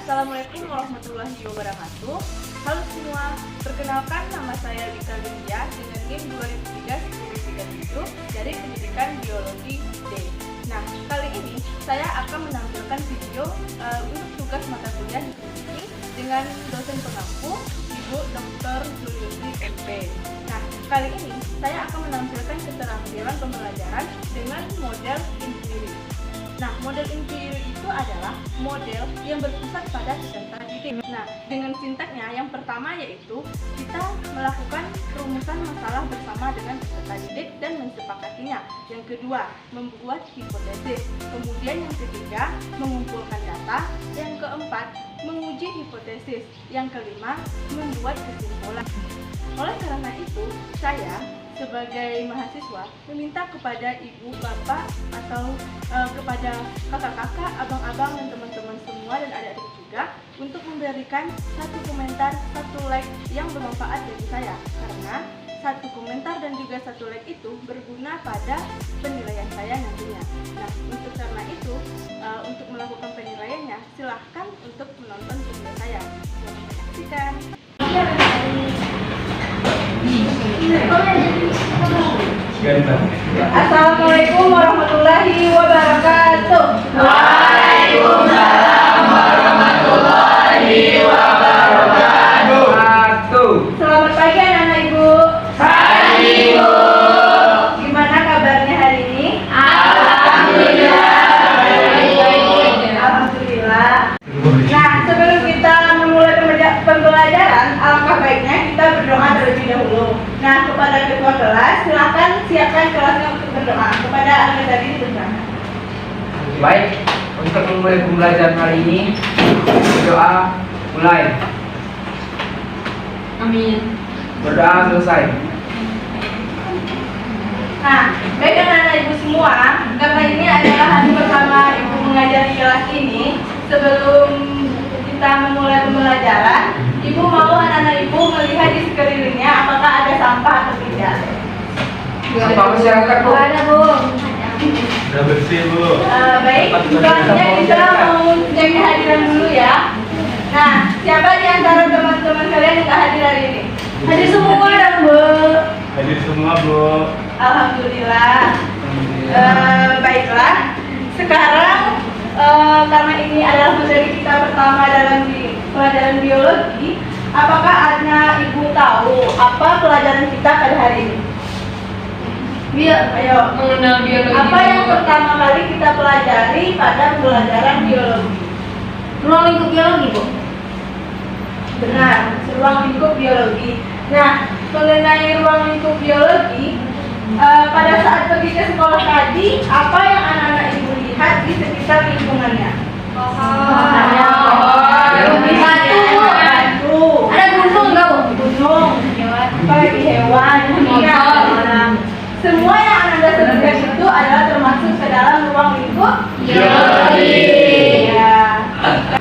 Assalamualaikum warahmatullahi wabarakatuh. Halo semua, perkenalkan nama saya Wika Dindia dengan NIM 2003-1037 dari Pendidikan Biologi D. Nah, kali ini saya akan menampilkan video untuk tugas mata kuliah di sini dengan dosen pengampu Ibu Dr. Juliusi MP. Nah, kali ini saya akan menampilkan keterampilan pembelajaran dengan model inquiry. Nah, model inquiry itu adalah model yang berpusat pada peserta didik. Nah, dengan sintaksnya yang pertama yaitu kita melakukan perumusan masalah bersama dengan peserta didik dan mensepakatinya. Yang kedua, membuat hipotesis. Kemudian yang ketiga, mengumpulkan data. Yang keempat, menguji hipotesis. Yang kelima, membuat kesimpulan. Oleh karena itu, saya sebagai mahasiswa meminta kepada ibu, bapak, atau kepada kakak-kakak, abang-abang, dan teman-teman semua dan adik-adik juga untuk memberikan satu komentar, satu like yang bermanfaat bagi saya, karena satu komentar dan juga satu like itu berguna pada penilaian saya nantinya. Nah, untuk karena itu, untuk melakukan penilaiannya, silahkan untuk menonton video saya. Selamat menyaksikan. Assalamualaikum warahmatullahi wabarakatuh. Waalaikumsalam warahmatullahi wabarakatuh. Selamat pagi anak-anak ibu. Pagi ibu. Gimana kabarnya hari ini? Alhamdulillah. Alhamdulillah. Nah, sebelum kita memulai pembelajaran, alangkah baiknya kita berdoa terlebih dahulu. Nah, kepada ketua kelas, silakan siapkan kelasnya untuk berdoa. Kepada anak tadi berdoa. Baik, untuk memulai pembelajaran kali ini, berdoa mulai. Amin. Berdoa selesai. Nah, baik anak-anak ibu semua, karena ini adalah hari pertama ibu mengajar di kelas ini, sebelum kita memulai pembelajaran, ibu mau anak-anak ibu melihat di sekelilingnya apakah ada sampah atau tidak. Sampah masyarakat, Bu. Ada, Bu. Udah bersih, Bu. Baik, selanjutnya kita mau cek kehadiran dulu ya. Nah, siapa di antara teman-teman kalian yang hadir hari ini? Hadir semua dong, Bu. Hadir semua, Bu. Alhamdulillah. Baiklah. Sekarang karena ini adalah materi kita pertama dalam pelajaran biologi, apakah anak ibu tahu apa pelajaran kita pada hari ini? Ayo, Mengenal biologi. apa yang pertama kali kita pelajari pada pelajaran biologi? Ruang lingkup biologi, Bu. Benar, ruang lingkup biologi. Nah, mengenai ruang lingkup biologi, pada saat pergi ke sekolah tadi, apa yang anak-anak ibu lihat di sekitar lingkungannya? Batu. Ada gunung enggak, Bu? Gunung. Apa lagi hewan? Iya. Semua yang anda sebutkan itu adalah termasuk ke dalam ruang lingkup biologi. Ya.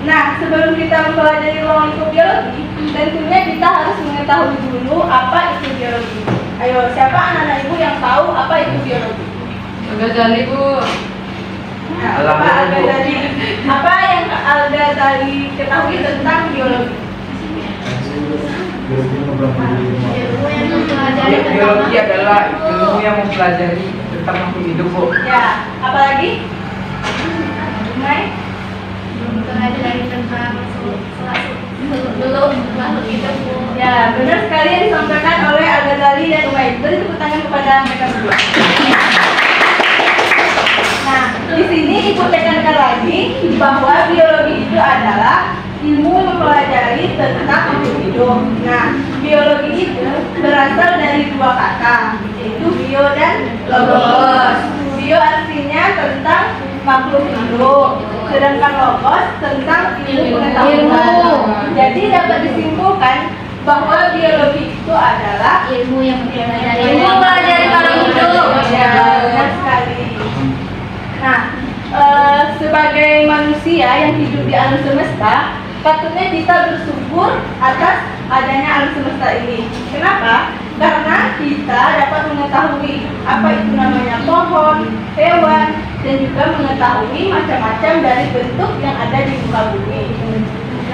Nah, sebelum kita mempelajari ruang lingkup biologi, tentunya kita harus mengetahui dulu apa itu biologi. Ayo, siapa anak-anak ibu yang tahu apa itu biologi? Al-Ghazali, Bu. Nah, apa yang Alda tadi ketahui tentang biologi? Biologi adalah ilmu yang mempelajari tentang makhluk hidup, Bu. Ya, apalagi? Mai? Mempelajari tentang makhluk hidup, Bu. Ya, benar sekali yang disampaikan oleh Al-Ghazali dan Umayyad. Beri tepuk tangan kepada mereka berdua. Nah, di sini ibu tekankan lagi bahwa biologi itu adalah ilmu mempelajari tentang makhluk hidup. Nah, biologi itu berasal dari dua kata, yaitu bio dan logos. Bio artinya tentang makhluk hidup, sedangkan logos tentang ilmu pengetahuan. Jadi dapat disimpulkan bahwa biologi itu adalah Ilmu yang mempelajari makhluk hidup. Ya, benar sekali. Nah, sebagai manusia yang hidup di alam semesta, patutnya kita bersyukur atas adanya alam semesta ini. Kenapa? Karena kita dapat mengetahui apa itu namanya pohon, hewan, dan juga mengetahui macam-macam dari bentuk yang ada di muka bumi.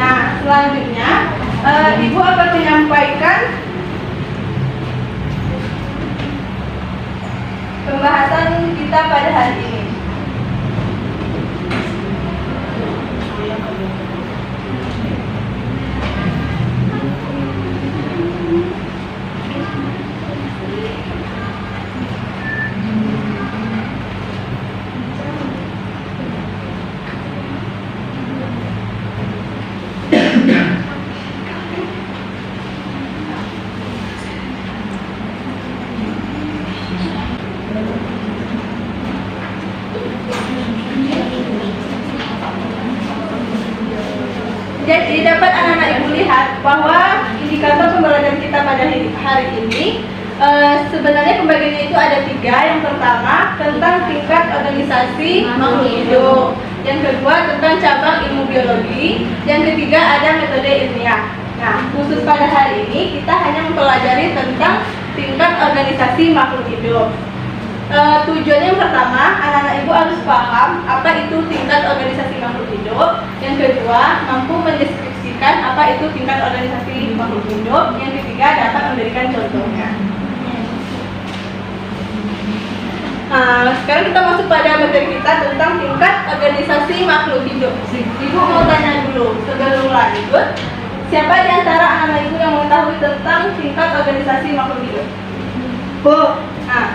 Nah, selanjutnya Ibu akan menyampaikan pembahasan kita pada hari ini. Jadi dapat anak-anak Ibu lihat bahwa indikator pembelajaran kita pada hari ini sebenarnya pembagiannya itu ada 3. Yang pertama tentang tingkat organisasi makhluk hidup, yang kedua tentang cabang ilmu biologi, yang ketiga ada metode ilmiah. Nah, khusus pada hari ini kita hanya mempelajari tentang tingkat organisasi makhluk hidup. Tujuannya yang pertama, anak-anak Ibu harus paham apa itu tingkat organisasi makhluk hidup. Yang kedua, mampu mendeskripsikan apa itu tingkat organisasi makhluk hidup. Yang ketiga, dapat memberikan contohnya. Nah, sekarang kita masuk pada materi kita tentang tingkat organisasi makhluk hidup. Ibu mau tanya dulu, sebelum lanjut, siapa di antara anak-anak Ibu yang mengetahui tentang tingkat organisasi makhluk hidup? Bu,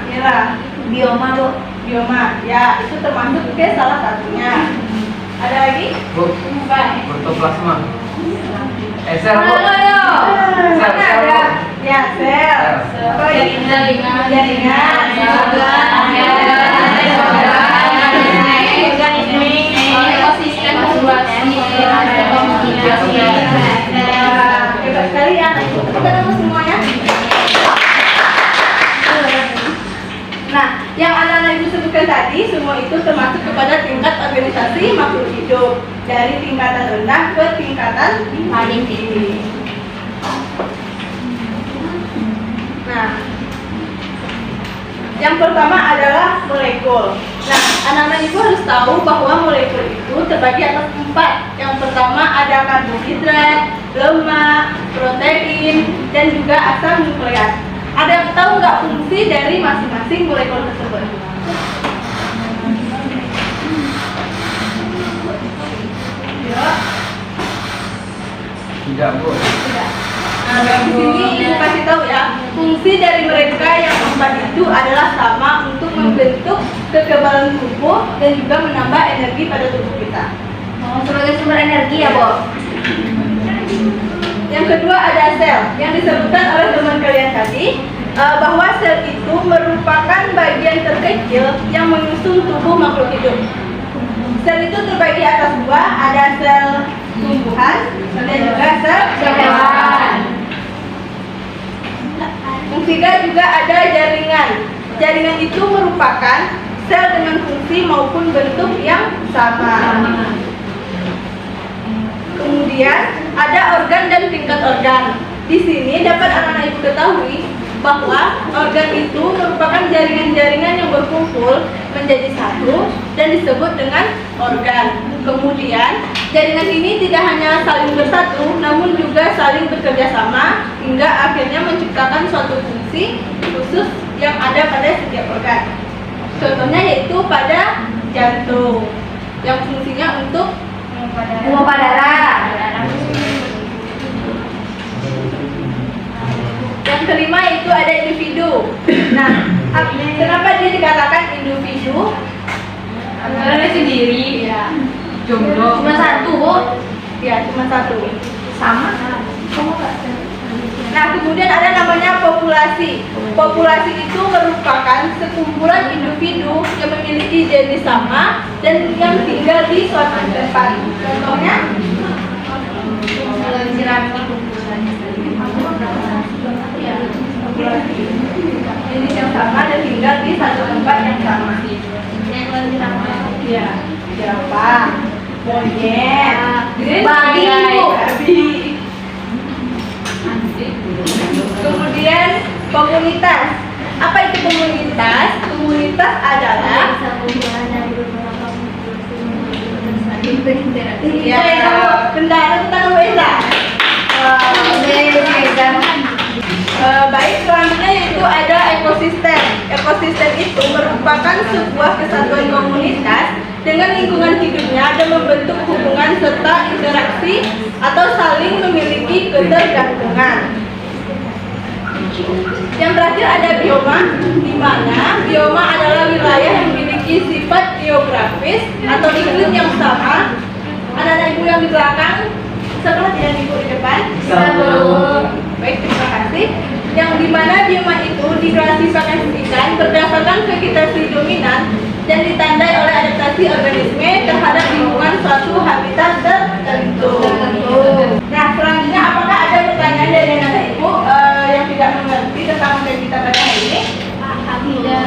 Mira. Bioma, Bu. Bioma, ya itu termasuk ke salah satunya. Ada lagi? Bu, Baik. protoplasma. Sel, Bu. Ayo. Sel, Mana Bu. ada? Ya, sel. Sel. Apa lagi? Jaringan. Jaringan. Ekosistem komunikasi. Hebat sekali ya. Kita nama semuanya. Nah, yang anak-anak Ibu sebutkan tadi, semua itu termasuk kepada tingkat organisasi makhluk hidup, dari tingkatan rendah ke tingkatan paling tinggi. Nah, yang pertama adalah molekul. Nah, anak-anak Ibu harus tahu bahwa molekul itu terbagi atas 4. Yang pertama ada karbohidrat, lemak, protein, dan juga asam nukleat. Ada yang tahu nggak fungsi dari masing-masing molekul tersebut? Ya. Tidak, Bu. Tidak. Nah, di sini Ibu kasih tahu ya, fungsi dari mereka yang 4 itu adalah sama untuk membentuk kekebalan tubuh dan juga menambah energi pada tubuh kita. Sebagai sumber energi ya, Bu. Yang kedua ada sel, yang disebutkan oleh teman kalian tadi, bahwa sel itu merupakan bagian terkecil yang menyusun tubuh makhluk hidup. Sel itu terbagi atas 2, ada sel tumbuhan dan juga sel hewan. Yang ketiga juga ada jaringan. Jaringan itu merupakan sel dengan fungsi maupun bentuk yang sama. Kemudian ada organ dan tingkat organ. Di sini dapat anak-anak Ibu ketahui bahwa organ itu merupakan jaringan-jaringan yang berkumpul menjadi satu dan disebut dengan organ. Kemudian jaringan ini tidak hanya saling bersatu, namun juga saling bekerja sama hingga akhirnya menciptakan suatu fungsi khusus yang ada pada setiap organ. Contohnya yaitu pada jantung, yang fungsinya untuk Pompa darah. yang kelima itu ada individu. Nah, kenapa dia dikatakan individu? Karena sendiri. Ya, Jomblo. Cuma satu, Bu. ya cuma satu. Sama. Nah, kemudian ada namanya populasi. Populasi itu merupakan sekumpulan individu yang memiliki jenis sama dan yang tinggal di suatu tempat. Contohnya, jenis yang sama dan tinggal di satu tempat yang sama. Ya, jerapah, monyet, Babi, Bu. babi. Kemudian komunitas. Apa itu komunitas? Komunitas adalah ya, bendara tentang kita. Baik, selanjutnya yaitu ada ekosistem. Ekosistem itu merupakan sebuah kesatuan komunitas dengan lingkungan hidupnya dan membentuk hubungan serta interaksi atau saling memiliki ketergantungan. Yang terakhir ada bioma, di mana bioma adalah wilayah yang memiliki sifat geografis atau iklim yang sama. Anak-anak ibu yang di belakang, setelah tidak ibu di depan. Baik, terima kasih. Yang dimana bioma itu diklasifikasikan berdasarkan vegetasi dominan dan ditandai oleh adaptasi organisme terhadap lingkungan suatu habitat tertentu. Nah, selanjutnya apakah ada pertanyaan dari anak ibu yang tidak mengerti tentang materi kita pada hari ini? Tidak.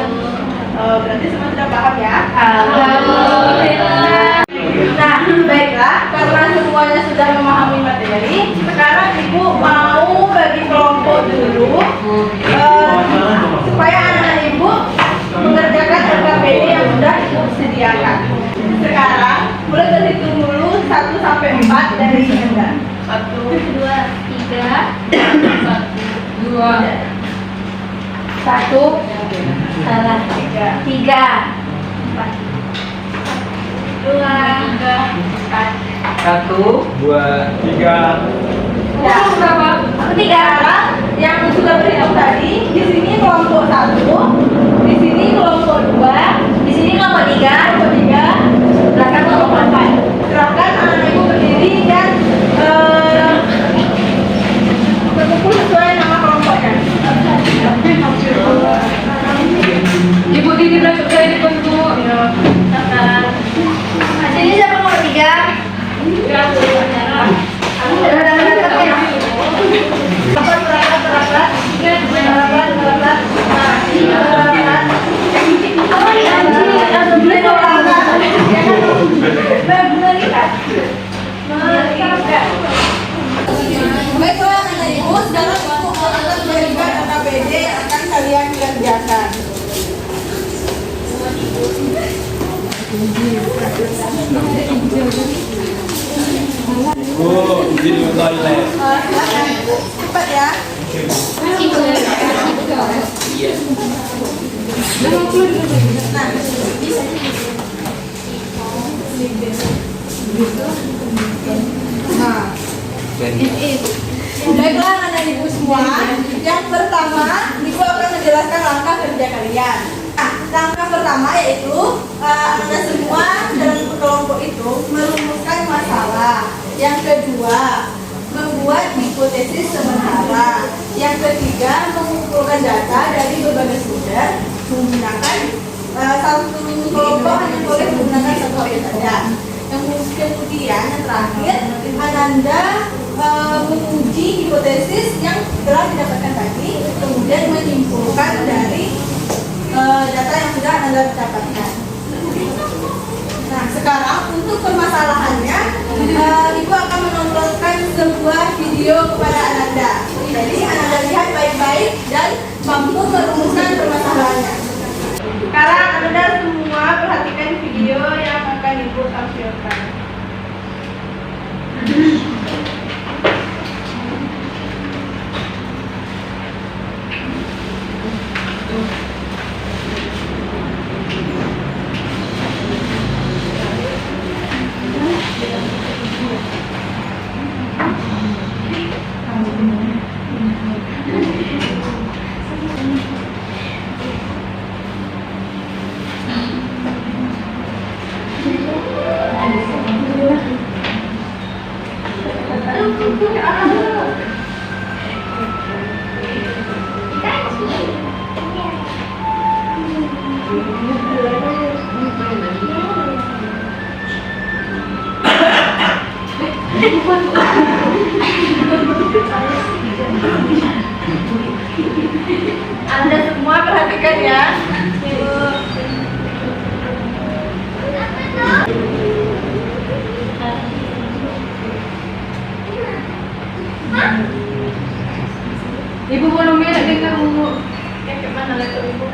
Berarti semua sudah paham ya? Alhamdulillah. Nah, baiklah, karena semuanya sudah memahami materi, sekarang ibu mau bagi kelompok dulu supaya anak-anak ibu mengerjakan LKPD yang sudah ibu sediakan. Sekarang mulai terhitung dulu 1 sampai 4 dari Anda. 1, 2, 3, 1, 2, 1, salah 3, 4, 2, 3, 4. 1, 2, 3. Ya, sekarang yang sudah berhitung tadi, di sini kelompok 1, di sini kelompok 2, di sini kelompok 3, belakang kelompok 4. Silakan anak ibu berdiri dan berkumpul sesuai nama kelompoknya. Ibu Didi berangkat saya dibentuk. Sini siapa nomor 3? Baiklah anak ibu, sekarang ibu akan memberikan LKPD yang akan kalian kerjakan. Oh, izin ke toilet. Silakan cepat ya. Baiklah anak ibu semua, yang pertama ibu akan menjelaskan langkah kerja kalian. Nah, langkah pertama yaitu anda semua dalam kelompok itu merumuskan masalah. Yang kedua, membuat hipotesis sementara. Yang ketiga, mengumpulkan data dari berbagai sumber menggunakan satu kelompok hanya boleh menggunakan satu objek saja. Kemudian yang terakhir, Ananda menguji hipotesis yang telah didapatkan tadi, kemudian menyimpulkan dari data yang sudah Anda dapatkan. Nah, sekarang untuk permasalahannya, Ibu akan menontonkan sebuah video kepada Ananda. Jadi Ananda lihat baik-baik dan mampu merumuskan permasalahannya. Sekarang Ananda semua perhatikan video yang akan Ibu tampilkan. Anda semua perhatikan ya. Ibu volumenya nak dengar dulu. Yang kemana laptop Ibu?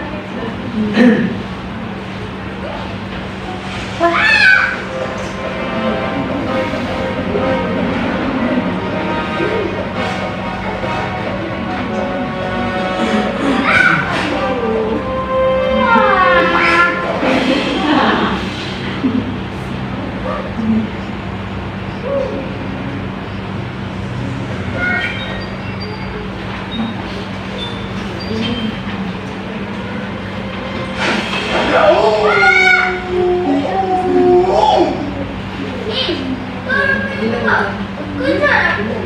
Kejar aku.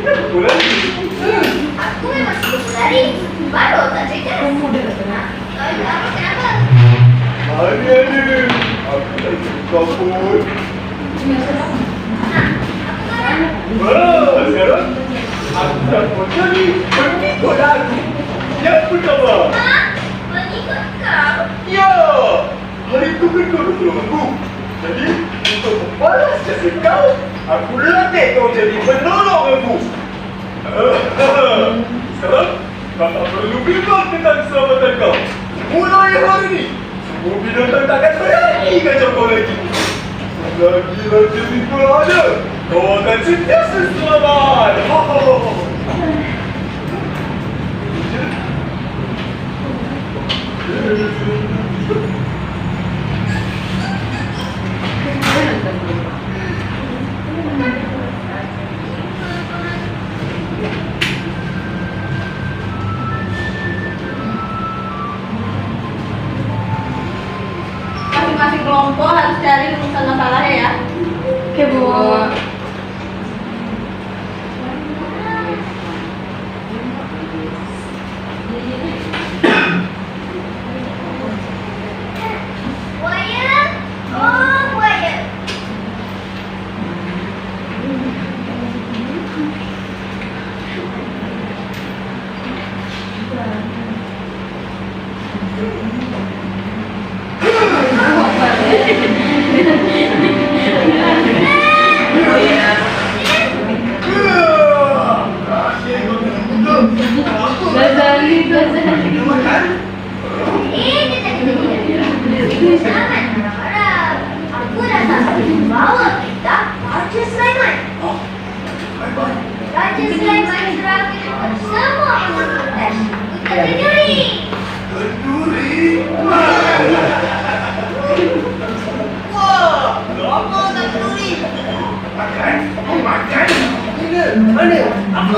Kenapa lagi? Aku memang suka berlari. Baru tak cekar. Kamu kenapa? Ada. Aku tak suka pun. Sekarang aku dah jadi pengikut aku. Yang pertama. Mengikut kau? Ya, hari itu kan kau tolong aku. Jadi, untuk membalas jasa kau, aku latih kau jadi penolong aku. Sekarang, kau tak perlu bimbang tentang keselamatan kau. Mulai hari ini, semua binatang takkan berani kacau kau lagi. Selagi Raja Limba ada, kau akan sentiasa selamat. Masing-masing kelompok harus cari rumusan masalahnya ya. Oke, Bu. Buaya? Oh, buaya. Gazali. Jangan marah-marah. Aku datang bawa kita Raja Sulaiman. Raja Sulaiman serahkan semua protes ke Kenduri. Wah, lama tak kenduri. Makan. Mana? Apa?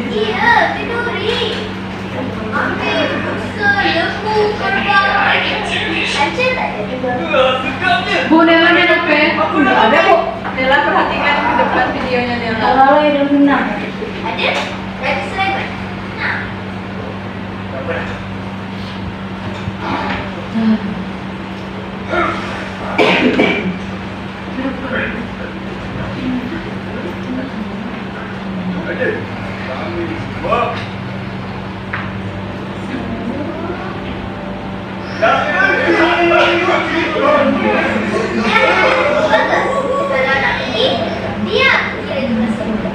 Iya, Kenduri. Ambil rusa, lembu, kerbau. Raja tak ada juga. Sedapnya. Bu, Nela nih, Nope. Udah ada kok. Nela perhatikan ke depan videonya Nela. Ada? Raja Sulaiman. Nah, Ada. Kami semua. bagus. Kalau anak ini, dia kira tugas semua.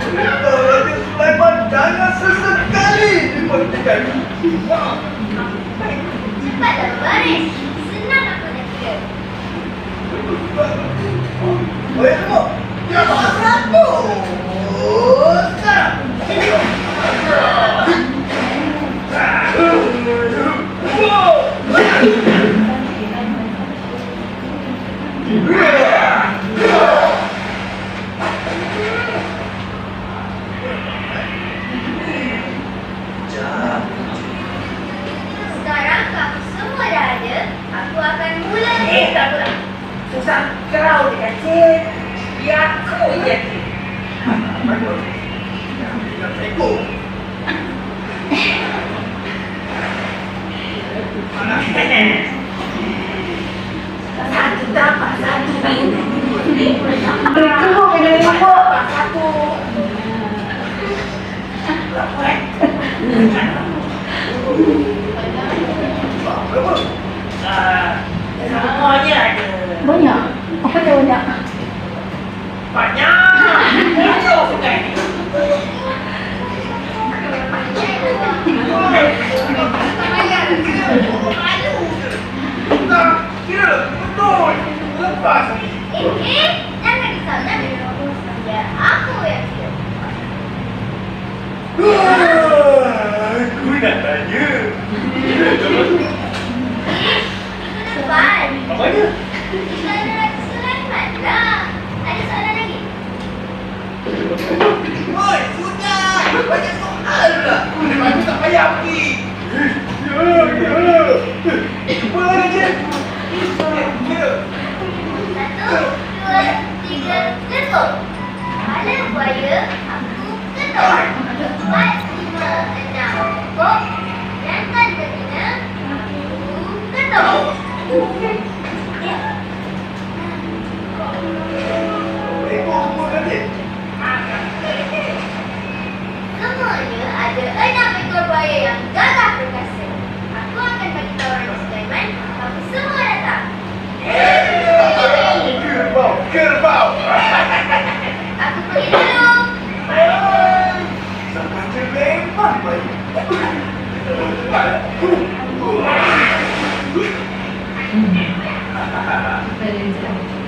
Raja Sulaiman jangan sesekali diperhatikan. Cepatlah baris. Senang aku nak kira. Baik semua. Ya, satu. Sekarang. Sekarang kamu semua dah ada, aku akan mula. Tak apa. Susah kau dia kecil. Biar aku je. Bagus. Jangan seko. Satu dapat satu minggu. Itu ini kok. Satu. Berapa? Semuanya ada. Banyak. Apa dia banyak? Banyak. Banyak sungai ni. Tak, kira Jangan disalahkan biar aku yang tidak. Aku nak tanya. Coba. Depan. Apa dia? Sulaiman lah. Ada soalan lagi? Oi, sudah. Banyak soal lah. Memang tak payah pergi. Ya. Cuba aja. Ya. 1, 2, 3, ketuk. Kepala buaya, aku ketuk. 4, 5, 6, pokok. Jangan telinga, aku ketuk. Ekor semua tadi. Semuanya ada 6 ekor buaya yang gagah perkasa. Aku akan bagi tahu Raja Sulaiman kamu semua datang. Kerbau. Aku pergi dulu. Sampai terlempar bayi.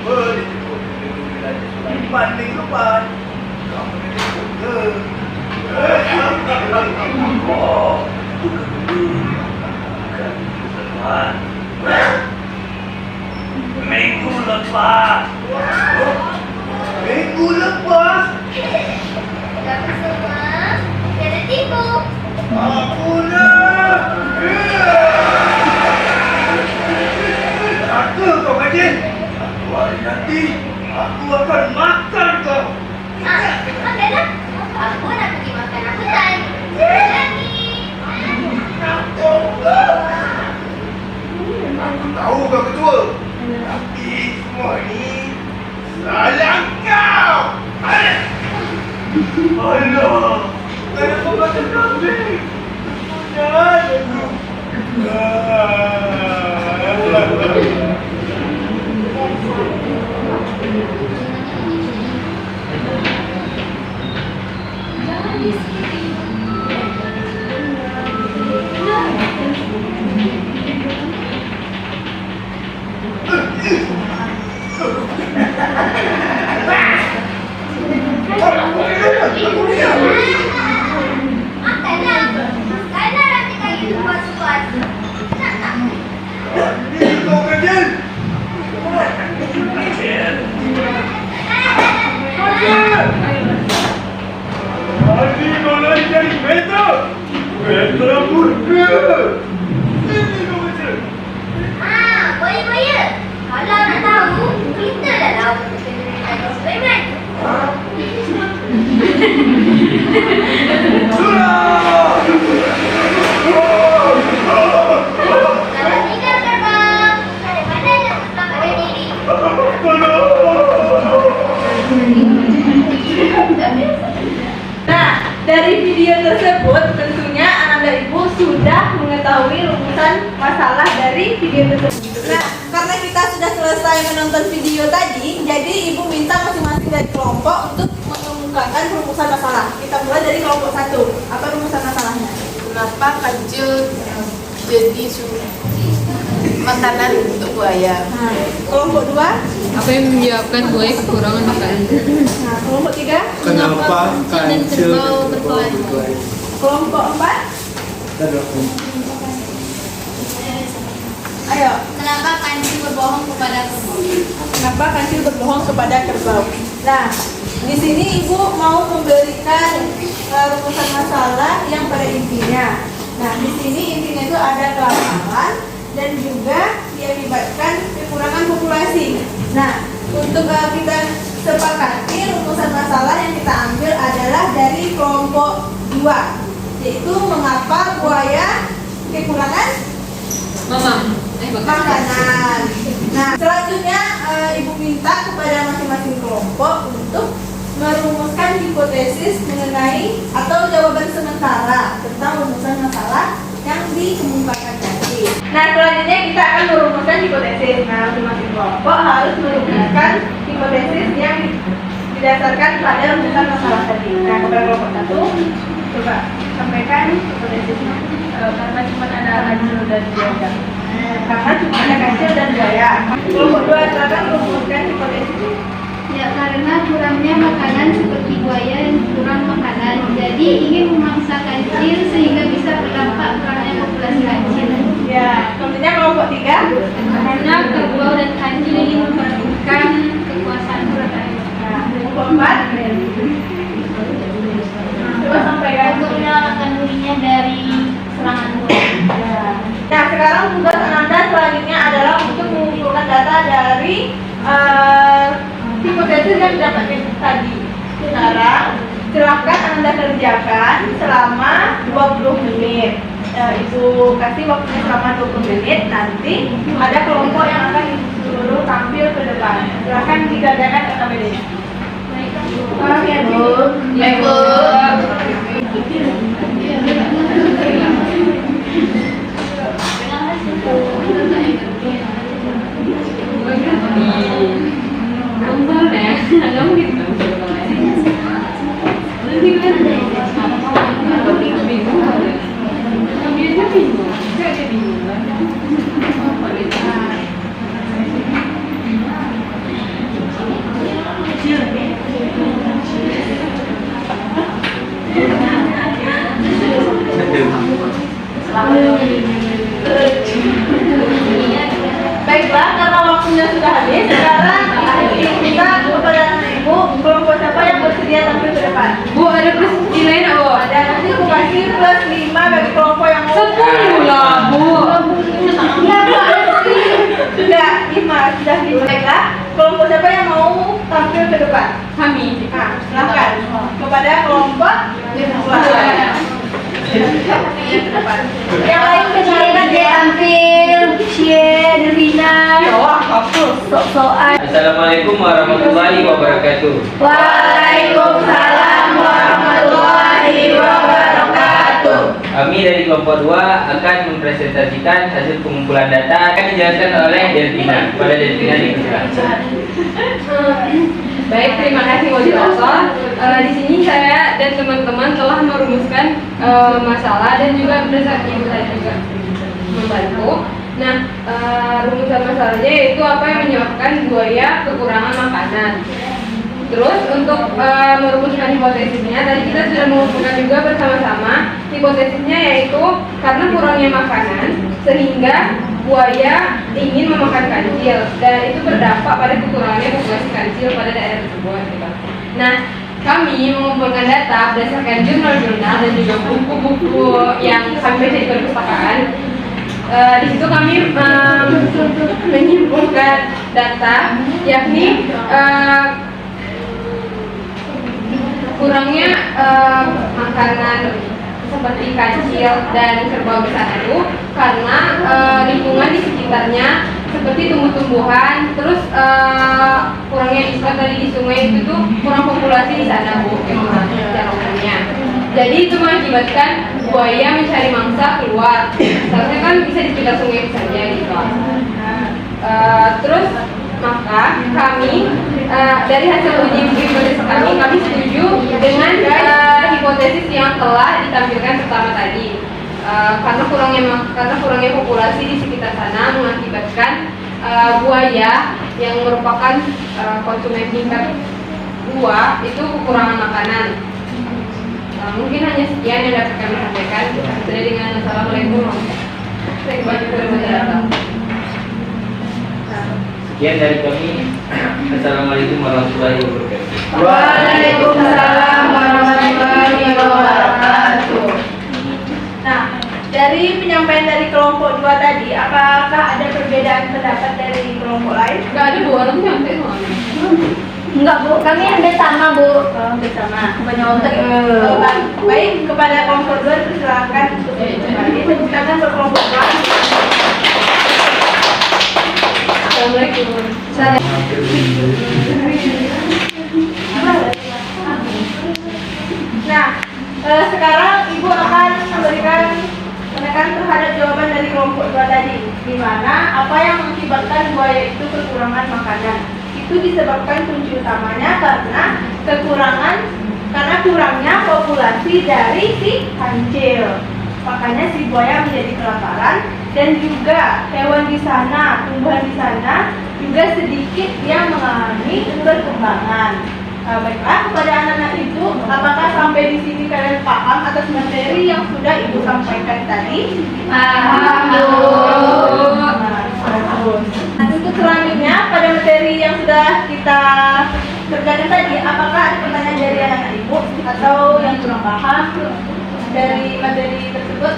Boleh jemput dulu Raja Sulaiman di depan. Kamu ni jemput ke? Oh, bukan dulu. Bukan depan. Minggu lepas. Minggu lepas. Kamu semua jangan tipu. Aku nak. Aku kau kajian. Satu hari nanti aku akan makan kau. Makanlah. Aku nak pergi makan rambutan. Lagi. Aku tahu kau ketua. Tapi semua ni salah kau. Alah. Kenapa macam kambing? Jangan aku. Makanlah. Makanlah roti kayu puas-puas. Nak tak? Ini kau kajian. Tadi kau lari dari kereta. Kereta murka. Sini kau baca. Buaya-buaya. Kalau nak tahu, kita dah tahu kena Raja Sulaiman. Selamat tinggal, kerbau. Daripada nak selamatkan diri. Nah, dari video tersebut tentunya anak dan ibu sudah mengetahui rumusan masalah dari video tersebut. Nah, karena kita sudah selesai menonton video tadi, jadi ibu minta masing-masing dari kelompok untuk mengemukakan rumusan masalah. Kita mulai dari kelompok 1. Apa rumusan masalahnya? Kenapa kancil jadi makanan untuk buaya? Nah, kelompok 2. Apa yang menyebabkan buaya kekurangan makanan? Nah, kelompok 3. Kenapa kancil berkelahi? Kelompok 4. Ayo, Kenapa kancil berbohong kepada kerbau? kenapa kancil berbohong kepada kerbau? Nah, di sini ibu mau memberikan rumusan masalah yang pada intinya. Nah, di sini intinya itu ada kelaparan dan juga diakibatkan kekurangan populasi. Nah, untuk kita sepakati rumusan masalah yang kita ambil adalah dari kelompok 2, yaitu mengapa buaya kekurangan makanan. Nah, selanjutnya ibu minta kepada masing-masing kelompok untuk merumuskan hipotesis mengenai atau jawaban sementara tentang rumusan masalah yang dikemukakan tadi. Nah, selanjutnya kita akan merumuskan hipotesis. Nah, masing-masing kelompok harus merumuskan hipotesis yang didasarkan pada rumusan masalah tadi. Nah, kepada kelompok 1, coba sampaikan hipotesisnya. Karena cuma ada kancil dan buaya. Karena cuma ada kancil dan buaya. Kelompok 2 silakan merumuskan hipotesis. Jadi ingin memangsa kancil sehingga bisa berdampak kurangnya populasi kancil. Ya, tentunya kelompok 3. Karena kerbau dan kancil ingin memperebutkan kekuasaan mereka. Nah, kelompok 4. Coba sampaikan. Untuk menyelamatkan dirinya dari serangan buaya. Nah, sekarang tugas Ananda selanjutnya adalah untuk mengumpulkan data dari hipotesis yang didapatkan tadi. Sekarang, silahkan Ananda kerjakan selama 20 menit. Ibu kasih waktunya selama 20 menit. Nanti ada kelompok yang akan disuruh tampil ke depan. Silahkan dikerjakan KKBD-nya. Paham ya, Bu? Ya, Bu. Baiklah, karena waktunya sudah habis, sekarang kita kepada Ibu, kelompok siapa yang bersedia tampil ke depan? Bu, ada plus nilai nggak, Bu? Ada, nanti aku kasih plus 5 bagi kelompok yang mau. 10 lah, Bu. Sudah 5, sudah 5. Baiklah, kelompok siapa yang mau tampil ke depan? Kami. Nah, silahkan kepada kelompok 2. Yang lain kesilakan dia tampil. Cie, Dervina. Sok-sokan. Assalamualaikum warahmatullahi wabarakatuh. Waalaikumsalam warahmatullahi wabarakatuh. Kami dari kelompok 2 akan mempresentasikan hasil pengumpulan data akan dijelaskan oleh Delvina. Pada Delvina dipersilakan. Baik, terima kasih moderator. Di sini saya dan teman-teman telah merumuskan masalah dan juga berdasarkan ibu saya juga membantu. Nah, rumusan masalahnya yaitu apa yang menyebabkan buaya kekurangan makanan. Terus untuk merumuskan hipotesisnya, tadi kita sudah mengumpulkan juga bersama-sama. Hipotesisnya yaitu karena kurangnya makanan sehingga buaya ingin memakan kancil dan itu berdampak pada kekurangannya populasi kancil pada daerah tersebut. Gitu. Nah, kami mengumpulkan data berdasarkan jurnal-jurnal dan juga buku-buku yang kami baca di perpustakaan. Di situ kami menyimpulkan data, yakni kurangnya makanan seperti kancil dan kerbau besar itu karena lingkungan di sekitarnya seperti tumbuh-tumbuhan, terus kurangnya ikan tadi di sungai itu tuh kurang populasi di sana, Bu, secara umumnya. Jadi itu mengakibatkan buaya mencari mangsa keluar. Seharusnya kan bisa di sekitar sungai saja gitu. Terus maka kami dari hasil uji hipotesis kami setuju dengan hipotesis yang telah ditampilkan pertama tadi. Karena kurangnya populasi di sekitar sana mengakibatkan buaya yang merupakan konsumen tingkat 2 itu kekurangan makanan. Mungkin hanya sekian yang dapat kami sampaikan. Saya dengan assalamualaikum. Sekian dari kami. Assalamualaikum warahmatullahi wabarakatuh. Waalaikumsalam warahmatullahi wabarakatuh. Nah, dari penyampaian dari kelompok 2 tadi, apakah ada perbedaan pendapat dari kelompok lain? Nggak ada 2 orang nyampe soalnya. Enggak, Bu, kami hampir sama, Bu. Bersama. Baik, kepada kelompok 2 silakan untuk kembali. Tepuk tangan untuk kelompok 2. Assalamualaikum. Nah, sekarang Ibu akan memberikan menekan terhadap jawaban dari kelompok 2 tadi, di mana apa yang mengakibatkan buaya itu kekurangan makanan. Itu disebabkan kunci utamanya karena kurangnya populasi dari si kancil. Makanya si buaya menjadi kelaparan dan juga hewan di sana, tumbuhan di sana juga sedikit yang mengalami perkembangan. Baiklah, kepada anak-anak ibu, apakah sampai di sini kalian paham atas materi yang sudah ibu sampaikan tadi? Bagus. Untuk selanjutnya, pada materi yang sudah kita kerjakan tadi, apakah ada pertanyaan dari anak-anak ibu atau yang kurang paham dari materi tersebut?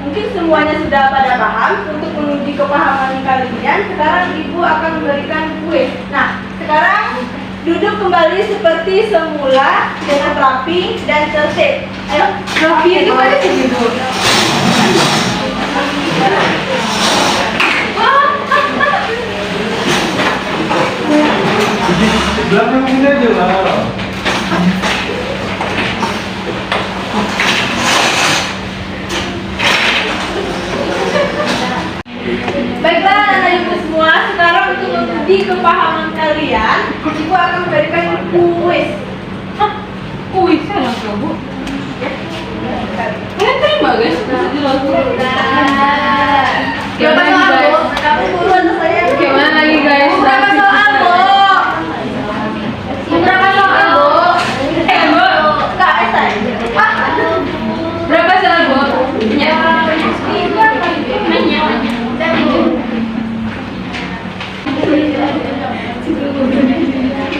Mungkin semuanya sudah pada paham. Untuk menguji kepahaman kalian, sekarang ibu akan memberikan kuis. Nah, sekarang duduk kembali seperti semula dengan rapi dan tertib. Ayo, rapi itu pada sini dulu. Belakang ini aja lah. Baiklah anak ibu semua, sekarang untuk menguji kepahaman kalian, ibu akan memberikan kuis. Kuis saya langsung bu. Kalian terima guys? Berapa soal bu? Kamu buruan saya. Gimana lagi guys? Berapa soal bu? Berapa soal bu? Bu, Kak Esai. berapa soal bu?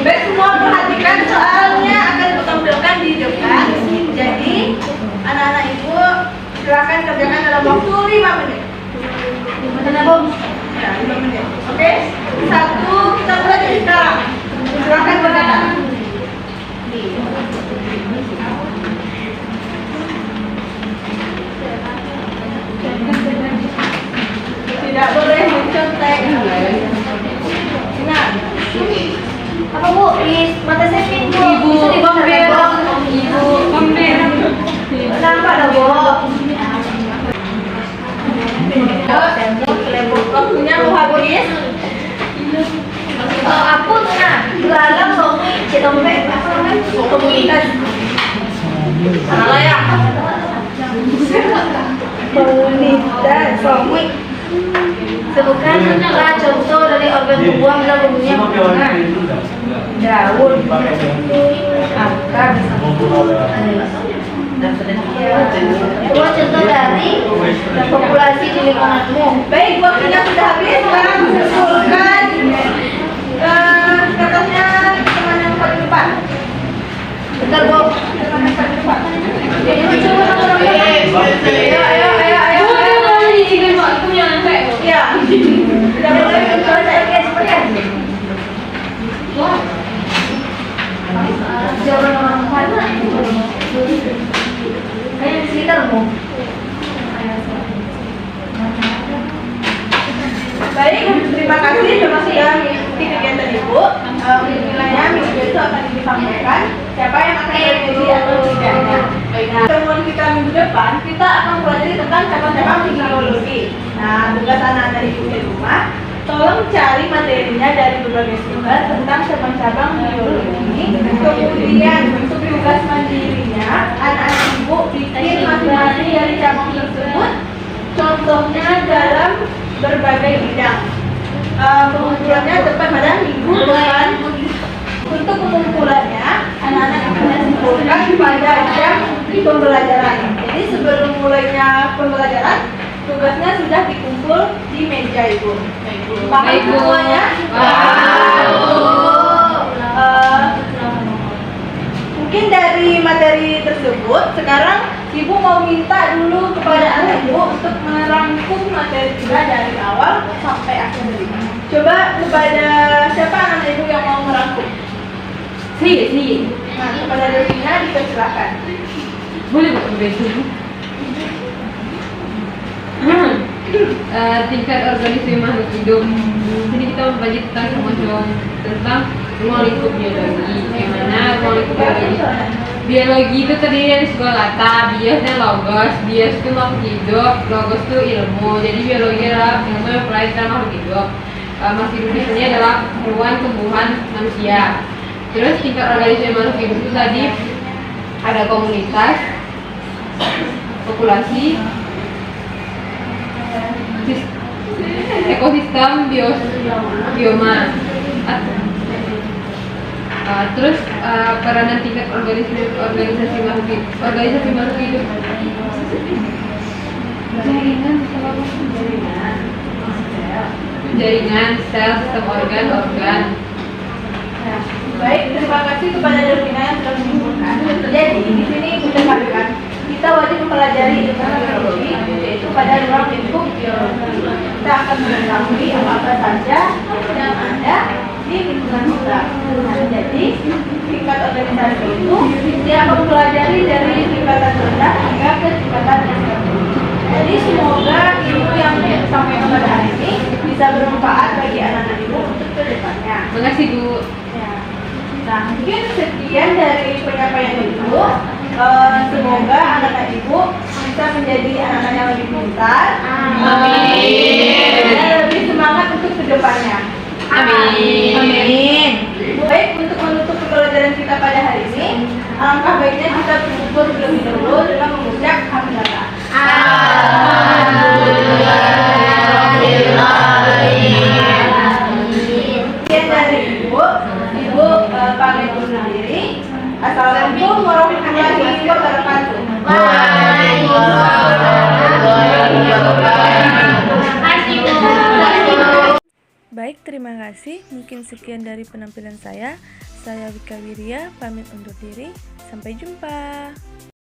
Baik, semua perhatikan soalnya akan ditampilkan di depan. Jadi anak-anak ibu silakan kerjakan dalam waktu 5 menit. Ya, 5 menit. Oke, satu kita mulai dari sekarang. Silakan kerjakan. Tidak boleh mencontek. Ingat. Apa bu? Di mata saya pintu. Ibu, Bisa dibongkar bu. Ibu, pembel. Kenapa ada bu? Waktunya mau habis. Aku nah, galang somi cedompe. Komunitas. Salah ya. Komunitas. Somi. Sebutkan contoh dari organ tubuh yang dalam umumnya hubungan daun, akar, dua contoh dari populasi di lingkunganmu. Baik, waktunya sudah habis. Sekarang kumpulkan kertasnya teman yang paling depan. Bentar bu. Ayo. Iya. Tidak boleh mencontek. Jawaban orang mana? Kayak di sekitar bu. Baik, terima kasih sudah mengikuti kegiatan ibu. Nilainya minggu besok akan disampaikan. Siapa yang akan terjadi atau tidaknya. Nah, temuan kita minggu depan kita akan pelajari tentang cabang-cabang biologi. Nah, tugas anak-anak ibu di rumah, tolong cari materinya dari berbagai sumber tentang cabang-cabang biologi. Kemudian untuk tugas mandirinya, anak-anak ibu bikin masing-masing dari cabang tersebut. Contohnya dalam berbagai bidang. Pengumpulannya tepat pada minggu depan. Untuk pengumpulannya, anak-anak akan dikumpulkan pada jam pembelajaran. Jadi sebelum mulainya pembelajaran, tugasnya sudah dikumpul di meja ibu. Paham semuanya? Mungkin dari materi tersebut, sekarang ibu mau minta dulu kepada anak ibu untuk merangkum materi kita dari awal sampai akhir. Coba kepada siapa anak ibu yang mau merangkum? Saya. Nah, kepada Devina dipersilakan. Boleh bu, betul. Tingkat organisasi makhluk hidup. Jadi kita membagi tentang ruang lingkup biologi. Bagaimana ruang lingkup biologi? Biologi itu terdiri dari sebuah kata, bios dan logos. Bios itu makhluk hidup, logos itu ilmu. Jadi biologi adalah ilmu yang mempelajari tentang makhluk hidup. Makhluk hidup di sini adalah hewan, tumbuhan, manusia. Terus tingkat organisasi makhluk hidup itu tadi ada komunitas, populasi, ekosistem bioma. Terus peranan tingkat organisasi makhluk hidup. Jaringan, sel, sistem organ. Nah, baik, terima kasih kepada Delvina yang telah menyimpulkan. Jadi, di sini ditekankan kita wajib mempelajari ilmu biologi, yaitu pada ruang lingkup biologi. Kita akan mengetahui apa saja yang ada di lingkungan kita. Nah, jadi tingkat organisasi itu dia akan mempelajari dari tingkatan rendah hingga ke tingkatan yang tertinggi. Jadi semoga ilmu yang disampaikan pada hari ini bisa bermanfaat bagi anak-anak ibu untuk kedepannya. Terima kasih Bu. Ya. Nah, mungkin sekian dari penyampaian ibu. Semoga anak-anak ibu bisa menjadi anak-anak yang lebih pintar. Amin. Dan lebih semangat untuk kedepannya. Amin. Baik, untuk menutup pembelajaran kita pada hari ini, alangkah baiknya kita bersyukur terlebih dahulu dengan mengucap hamdalah. Sekian dari ibu pamit undur diri. Assalamualaikum warahmatullahi wabarakatuh. Baik, terima kasih. Mungkin sekian dari penampilan saya. Saya Wika Wirya, pamit undur diri. Sampai jumpa.